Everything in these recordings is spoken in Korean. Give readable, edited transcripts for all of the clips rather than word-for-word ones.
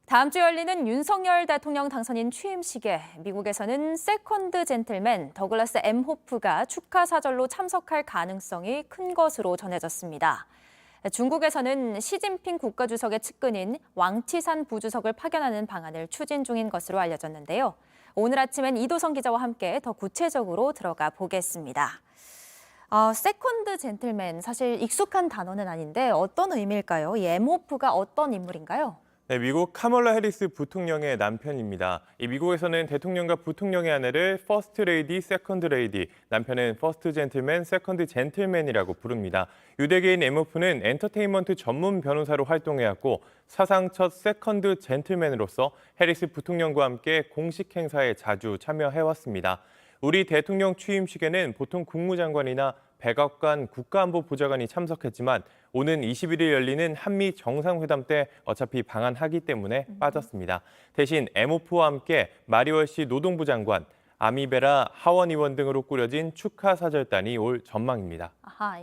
다음 주 열리는 윤석열 대통령 당선인 취임식에 미국에서는 세컨드 젠틀맨 더글라스 M. 호프가 축하 사절로 참석할 가능성이 큰 것으로 전해졌습니다. 중국에서는 시진핑 국가주석의 측근인 왕치산 부주석을 파견하는 방안을 추진 중인 것으로 알려졌는데요. 오늘 아침엔 이도성 기자와 함께 더 구체적으로 들어가 보겠습니다. 세컨드 젠틀맨, 사실 익숙한 단어는 아닌데 어떤 의미일까요? 이 M. 호프가 어떤 인물인가요? 네, 미국 카멀라 해리스 부통령의 남편입니다. 미국에서는 대통령과 부통령의 아내를 퍼스트 레이디, 세컨드 레이디, 남편은 퍼스트 젠틀맨, 세컨드 젠틀맨이라고 부릅니다. 유대계인 에모프는 엔터테인먼트 전문 변호사로 활동해왔고 사상 첫 세컨드 젠틀맨으로서 해리스 부통령과 함께 공식 행사에 자주 참여해왔습니다. 우리 대통령 취임식에는 보통 국무장관이나 백악관 국가안보보좌관이 참석했지만 오는 21일 열리는 한미 정상회담 때 어차피 방한하기 때문에 빠졌습니다. 대신 에모프와 함께 마리월시 노동부 장관, 아미베라 하원 의원 등으로 꾸려진 축하 사절단이 올 전망입니다.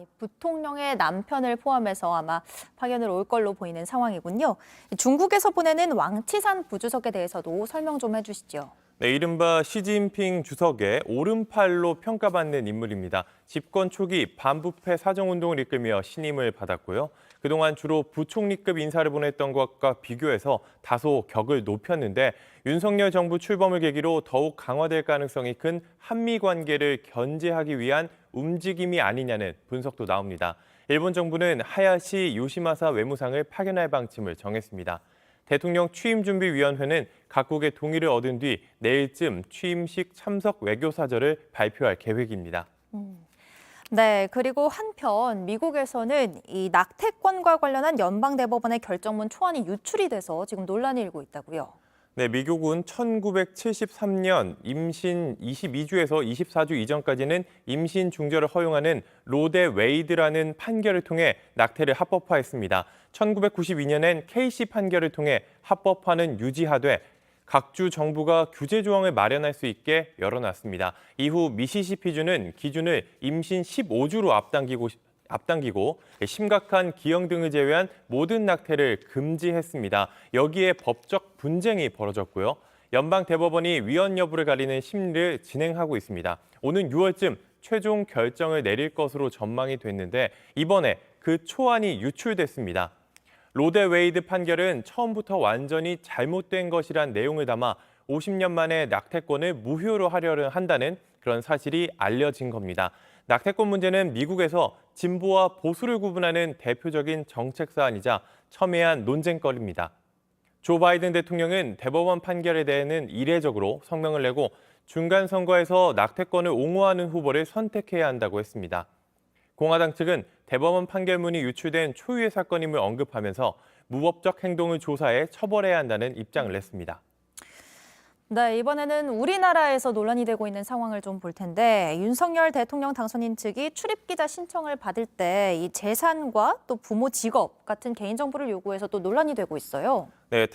이 부통령의 남편을 포함해서 아마 파견을 올 걸로 보이는 상황이군요. 중국에서 보내는 왕치산 부주석에 대해서도 설명 좀 해주시죠. 네, 이른바 시진핑 주석의 오른팔로 평가받는 인물입니다. 집권 초기 반부패 사정운동을 이끌며 신임을 받았고요. 그동안 주로 부총리급 인사를 보냈던 것과 비교해서 다소 격을 높였는데 윤석열 정부 출범을 계기로 더욱 강화될 가능성이 큰 한미 관계를 견제하기 위한 움직임이 아니냐는 분석도 나옵니다. 일본 정부는 하야시 요시마사 외무상을 파견할 방침을 정했습니다. 대통령 취임준비위원회는 각국의 동의를 얻은 뒤 내일쯤 취임식 참석 외교사절을 발표할 계획입니다. 네, 그리고 한편 미국에서는 이 낙태권과 관련한 연방대법원의 결정문 초안이 유출이 돼서 지금 논란이 일고 있다고요. 네, 미국은 1973년 임신 22주에서 24주 이전까지는 임신 중절을 허용하는 로데 웨이드라는 판결을 통해 낙태를 합법화했습니다. 1992년엔 케이시 판결을 통해 합법화는 유지하되 각 주 정부가 규제 조항을 마련할 수 있게 열어놨습니다. 이후 미시시피주는 기준을 임신 15주로 앞당기고 심각한 기형 등을 제외한 모든 낙태를 금지했습니다. 여기에 법적 분쟁이 벌어졌고요. 연방대법원이 위헌 여부를 가리는 심리를 진행하고 있습니다. 오는 6월쯤 최종 결정을 내릴 것으로 전망이 됐는데 이번에 그 초안이 유출됐습니다. 로데 웨이드 판결은 처음부터 완전히 잘못된 것이란 내용을 담아 50년 만에 낙태권을 무효로 하려는 한다는 그런 사실이 알려진 겁니다. 낙태권 문제는 미국에서 진보와 보수를 구분하는 대표적인 정책 사안이자 첨예한 논쟁거리입니다. 조 바이든 대통령은 대법원 판결에 대해는 이례적으로 성명을 내고 중간 선거에서 낙태권을 옹호하는 후보를 선택해야 한다고 했습니다. 공화당 측은 대법원 판결문이 유출된 초유의 사건임을 언급하면서 무법적 행동을 조사해 처벌해야 한다는 입장을 냈습니다. 네, 이번에는 우리나라에서 논란이 되고 있는 상황을 좀 볼 텐데 윤석열 대통령 당선인 측이 출입기자 신청을 받을 때 이 재산과 또 부모 직업 같은 개인정보를 요구해서 또 논란이 되고 있어요. 네,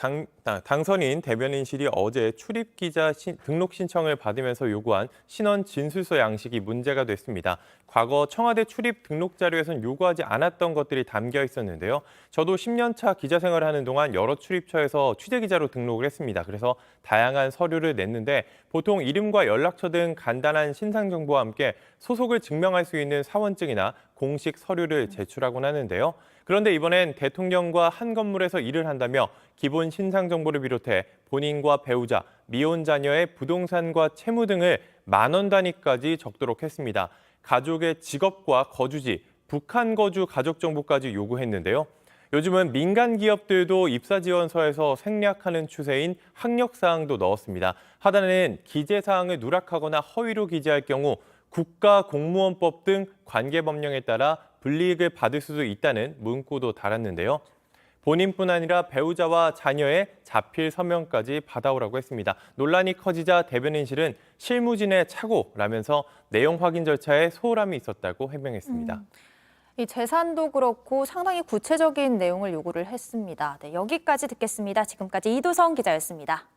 당선인 대변인실이 어제 출입기자 등록 신청을 받으면서 요구한 신원 진술서 양식이 문제가 됐습니다. 과거 청와대 출입 등록 자료에선 요구하지 않았던 것들이 담겨 있었는데요. 저도 10년 차 기자 생활을 하는 동안 여러 출입처에서 취재기자로 등록을 했습니다. 그래서 다양한 서류를 냈는데 보통 이름과 연락처 등 간단한 신상 정보와 함께 소속을 증명할 수 있는 사원증이나 공식 서류를 제출하곤 하는데요. 그런데 이번엔 대통령과 한 건물에서 일을 한다며 기본 신상 정보를 비롯해 본인과 배우자, 미혼 자녀의 부동산과 채무 등을 10,000원 단위까지 적도록 했습니다. 가족의 직업과 거주지, 북한 거주 가족 정보까지 요구했는데요. 요즘은 민간 기업들도 입사 지원서에서 생략하는 추세인 학력 사항도 넣었습니다. 하단에는 기재 사항을 누락하거나 허위로 기재할 경우 국가공무원법 등 관계법령에 따라 불이익을 받을 수도 있다는 문구도 달았는데요. 본인뿐 아니라 배우자와 자녀의 자필 서명까지 받아오라고 했습니다. 논란이 커지자 대변인실은 실무진의 착오라면서 내용 확인 절차에 소홀함이 있었다고 해명했습니다. 이 재산도 그렇고 상당히 구체적인 내용을 요구를 했습니다. 네, 여기까지 듣겠습니다. 지금까지 이도성 기자였습니다.